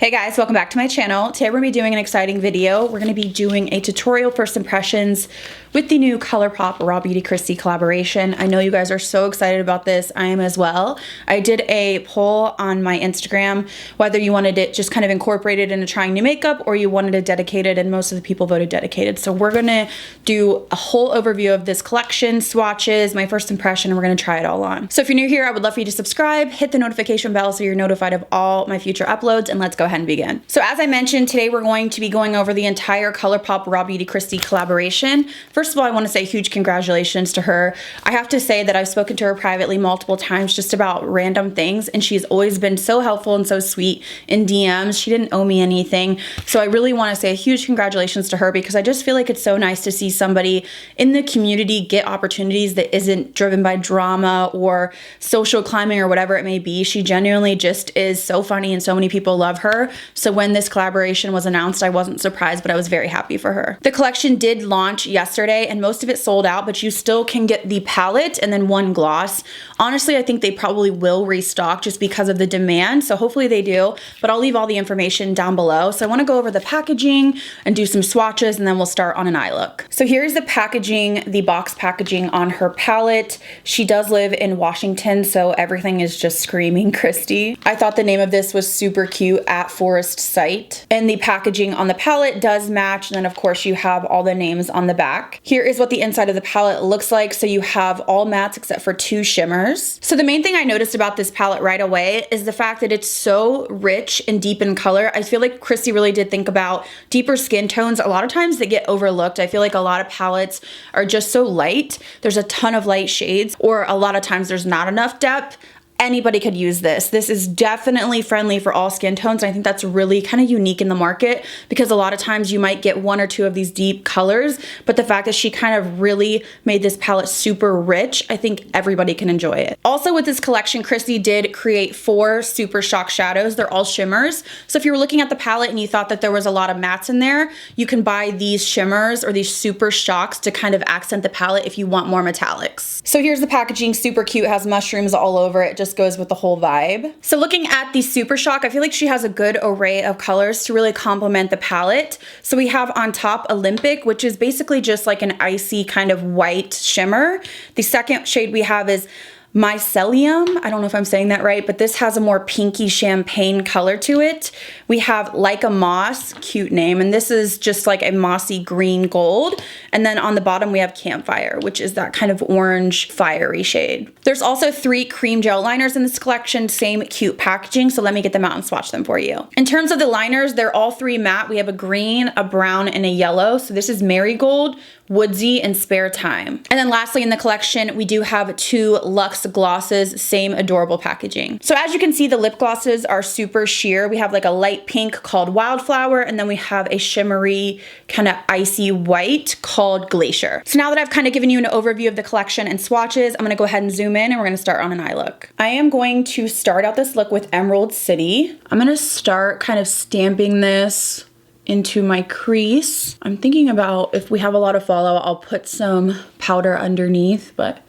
Hey guys, welcome back to my channel. Today we're going to be doing an exciting video. We're going to be doing a tutorial first impressions with the new ColourPop Raw Beauty Christi collaboration. I know you guys are so excited about this. I am as well. I did a poll on my Instagram whether you wanted it just kind of incorporated into trying new makeup or you wanted it dedicated, and most of the people voted dedicated. So we're going to do a whole overview of this collection, swatches, my first impression, and we're going to try it all on. So if you're new here, I would love for you to subscribe, hit the notification bell so you're notified of all my future uploads, and let's go ahead and begin. So as I mentioned, today we're going to be going over the entire ColourPop Raw Beauty Christi collaboration. First of all, I want to say huge congratulations to her. I have to say that I've spoken to her privately multiple times just about random things, and she's always been so helpful and so sweet in DMs. She didn't owe me anything. So I really want to say a huge congratulations to her, because I just feel like it's so nice to see somebody in the community get opportunities that isn't driven by drama or social climbing or whatever it may be. She genuinely just is so funny and so many people love her. So when this collaboration was announced, I wasn't surprised, but I was very happy for her. The collection did launch yesterday and most of it sold out, but you still can get the palette and then one gloss. Honestly, I think they probably will restock just because of the demand. So hopefully they do, but I'll leave all the information down below. So I want to go over the packaging and do some swatches, and then we'll start on an eye look. So here's the packaging, the box packaging on her palette. She does live in Washington, so everything is just screaming Christi. I thought the name of this was super cute, At Forest Sight. And the packaging on the palette does match. And then of course you have all the names on the back. Here is what the inside of the palette looks like. So you have all mattes except for 2 shimmers. So the main thing I noticed about this palette right away is the fact that it's so rich and deep in color. I feel like Christi really did think about deeper skin tones. A lot of times they get overlooked. I feel like a lot of palettes are just so light. There's a ton of light shades, or a lot of times there's not enough depth. Anybody could use this. This is definitely friendly for all skin tones. And I think that's really kind of unique in the market, because a lot of times you might get 1 or 2 of these deep colors, but the fact that she kind of really made this palette super rich, I think everybody can enjoy it. Also with this collection, Christi did create 4 super shock shadows. They're all shimmers. So if you were looking at the palette and you thought that there was a lot of mattes in there, you can buy these shimmers or these super shocks to kind of accent the palette if you want more metallics. So here's the packaging, super cute, has mushrooms all over it. Just goes with the whole vibe. So looking at the Super Shock, I feel like she has a good array of colors to really complement the palette. So we have on top Olympic, which is basically just like an icy kind of white shimmer. The second shade we have is Mycelium. I don't know if I'm saying that right, but this has a more pinky champagne color to it. We have Leica Moss, cute name, and this is just like a mossy green gold. And then on the bottom we have Campfire, which is that kind of orange fiery shade. There's also 3 cream gel liners in this collection, same cute packaging, so let me get them out and swatch them for you. In terms of the liners, they're all 3 matte. We have a green, a brown, and a yellow. So this is Marigold, Woodsy, and Spare Time. And then lastly in the collection, we do have 2 Luxe Glosses, same adorable packaging. So as you can see, the lip glosses are super sheer. We have like a light pink called Wildflower, and then we have a shimmery kind of icy white called Glacier. So now that I've kind of given you an overview of the collection and swatches, I'm gonna go ahead and zoom in and we're gonna start on an eye look. I am going to start out this look with Emerald City. I'm gonna start kind of stamping this into my crease. I'm thinking about if we have a lot of fallout, I'll put some powder underneath, but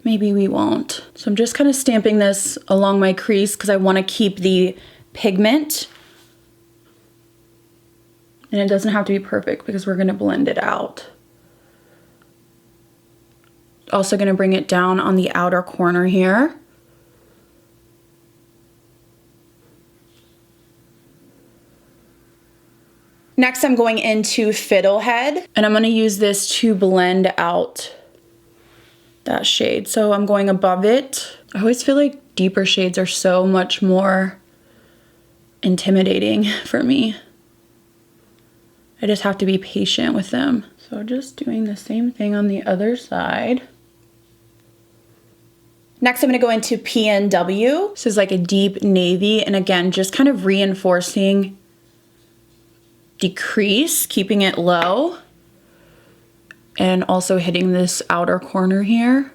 maybe we won't. So I'm just kind of stamping this along my crease because I want to keep the pigment. And it doesn't have to be perfect because we're going to blend it out. Also going to bring it down on the outer corner here. Next, I'm going into Fiddlehead, and I'm going to use this to blend out that shade. So I'm going above it. I always feel like deeper shades are so much more intimidating for me. I just have to be patient with them. So just doing the same thing on the other side. Next, I'm going to go into PNW. This is like a deep navy, and again, just kind of reinforcing the crease, keeping it low, and also hitting this outer corner here.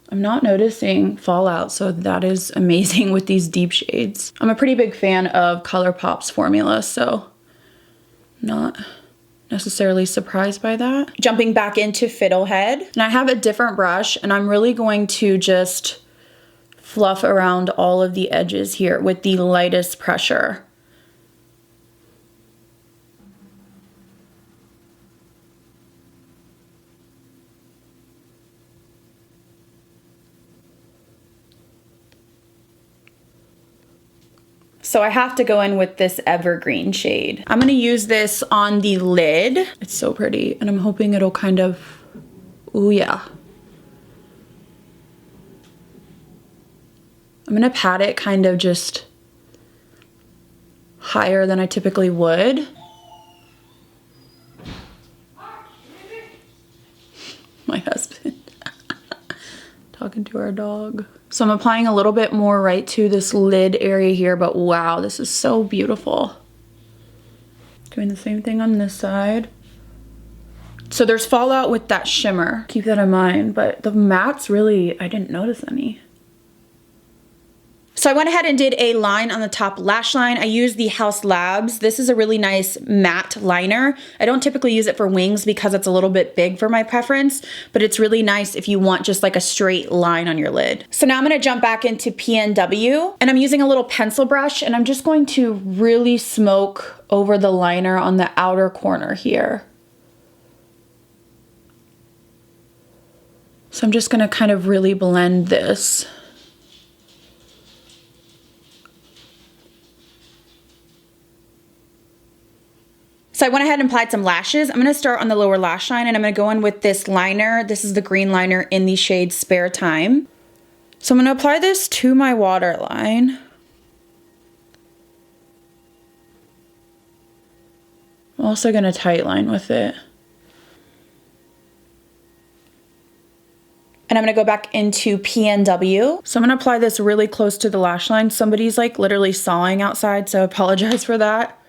I'm not noticing fallout, so that is amazing with these deep shades. I'm a pretty big fan of ColourPop's formula, so not necessarily surprised by that. Jumping back into Fiddlehead, and I have a different brush, and I'm really going to just fluff around all of the edges here with the lightest pressure. So I have to go in with this evergreen shade. I'm gonna use this on the lid. It's so pretty, and I'm hoping it'll kind of, ooh yeah. I'm gonna pat it kind of just higher than I typically would. My husband talking to our dog. So I'm applying a little bit more right to this lid area here, but wow, this is so beautiful. Doing the same thing on this side. So there's fallout with that shimmer. Keep that in mind, but the mattes really, I didn't notice any. So I went ahead and did a line on the top lash line. I used the House Labs. This is a really nice matte liner. I don't typically use it for wings because it's a little bit big for my preference, but it's really nice if you want just like a straight line on your lid. So now I'm gonna jump back into PNW, and I'm using a little pencil brush, and I'm just going to really smoke over the liner on the outer corner here. So I'm just gonna kind of really blend this. So I went ahead and applied some lashes. I'm gonna start on the lower lash line, and I'm gonna go in with this liner. This is the green liner in the shade Spare Time. So I'm gonna apply this to my waterline. I'm also gonna tight line with it. And I'm gonna go back into PNW. So I'm gonna apply this really close to the lash line. Somebody's like literally sawing outside, so I apologize for that.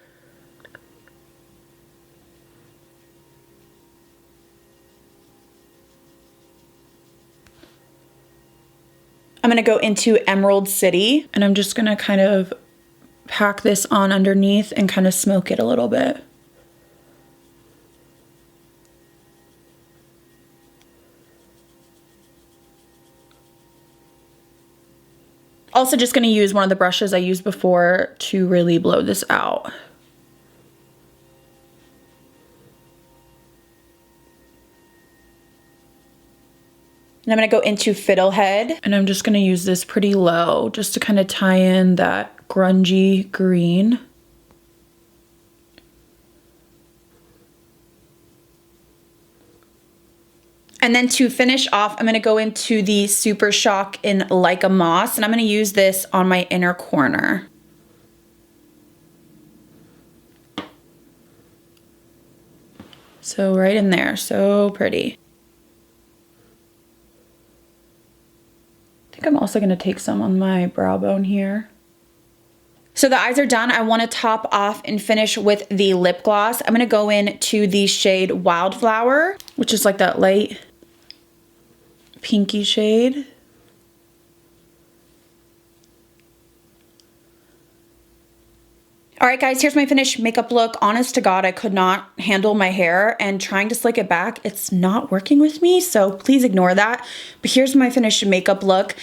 I'm gonna go into Emerald City, and I'm just gonna kind of pack this on underneath and kind of smoke it a little bit. Also just gonna use one of the brushes I used before to really blow this out. And I'm gonna go into Fiddlehead, and I'm just gonna use this pretty low just to kind of tie in that grungy green. And then to finish off, I'm gonna go into the Super Shock in Leica Moss, and I'm gonna use this on my inner corner. So right in there, so pretty. I think I'm also gonna take some on my brow bone here. So the eyes are done. I wanna top off and finish with the lip gloss. I'm gonna go in to the shade Wildflower, which is like that light pinky shade. All right, guys, here's my finished makeup look. Honest to God, I could not handle my hair, and trying to slick it back, it's not working with me, so please ignore that. But here's my finished makeup look.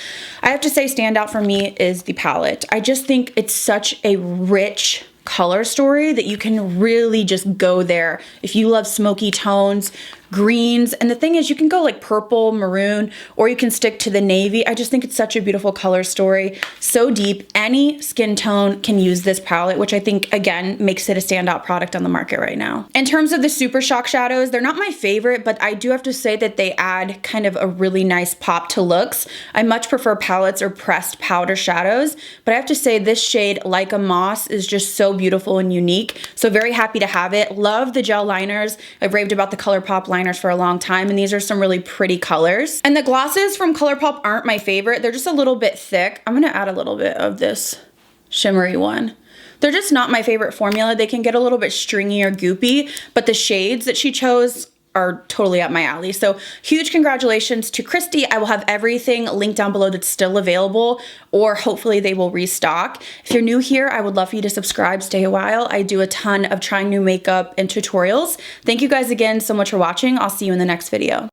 I have to say, standout for me is the palette. I just think it's such a rich color story that you can really just go there if you love smoky tones, greens, and the thing is you can go like purple, maroon, or you can stick to the navy. I just think it's such a beautiful color story, so deep. Any skin tone can use this palette, which I think again makes it a standout product on the market right now. In terms of the Super Shock shadows, they're not my favorite, but I do have to say that they add kind of a really nice pop to looks. I much prefer palettes or pressed powder shadows, but I have to say this shade Leica Moss is just so beautiful and unique, so very happy to have it. Love the gel liners. I've raved about the ColourPop liners for a long time, and these are some really pretty colors. And the glosses from ColourPop aren't my favorite. They're just a little bit thick. I'm gonna add a little bit of this shimmery one. They're just not my favorite formula. They can get a little bit stringy or goopy, but the shades that she chose are totally up my alley. So huge congratulations to Kristi. I will have everything linked down below that's still available, or hopefully they will restock. If you're new here, I would love for you to subscribe, stay a while. I do a ton of trying new makeup and tutorials. Thank you guys again so much for watching. I'll see you in the next video.